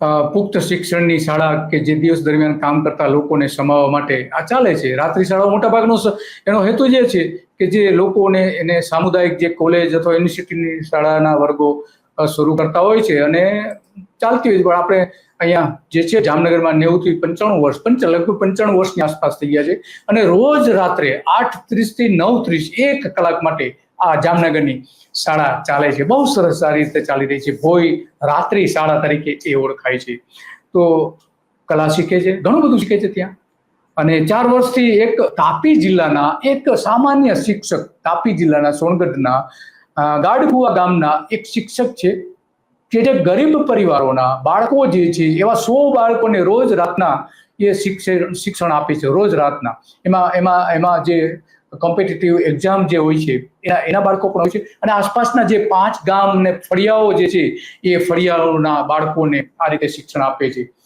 પુખ્ત શિક્ષણની શાળા કે જે દિવસ દરમિયાન કામ કરતા લોકોને સમાવવા માટે આ ચાલે છે. રાત્રિ શાળાઓ મોટાભાગનો એનો હેતુ જે છે કે જે લોકોને એને સામુદાયિક જે કોલેજ અથવા યુનિવર્સિટીની શાળાના વર્ગો શરૂ કરતા હોય છે અને ચાલતી હોય છે. પણ આપણે અહીંયા જે છે જામનગરમાં 90 થી 95 વર્ષ લગભગ 95 વર્ષની આસપાસ થઈ ગયા છે અને રોજ રાત્રે 8:30 થી 9:30 1 કલાક માટે આ જામનગરની શાળા ચાલે છે. બહુ સરસ સારી રીતે ચાલી રહી છે. ભોઈ રાત્રિ શાળા તરીકે એ ઓળખાય છે. તો કલા શીખે છે, ઘણું બધું શીખે છે ત્યાં. અને 4 વર્ષથી એક તાપી જિલ્લાના એક સામાન્ય શિક્ષક, તાપી જિલ્લાના સોનગઢના ગાડકુવા ગામના એક શિક્ષક છે કે જે ગરીબ પરિવારોના બાળકો જે છે એવા 100 બાળકોને રોજ રાતના એ શિક્ષણ આપે છે. રોજ રાતના એમાં જે કોમ્પિટિટિવ એક્ઝામ જે હોય છે એના બાળકો પણ હોય છે અને આસપાસના જે 5 ગામ ને ફળિયાઓ જે છે એ ફળિયાઓના બાળકોને આ રીતે શિક્ષણ આપે છે.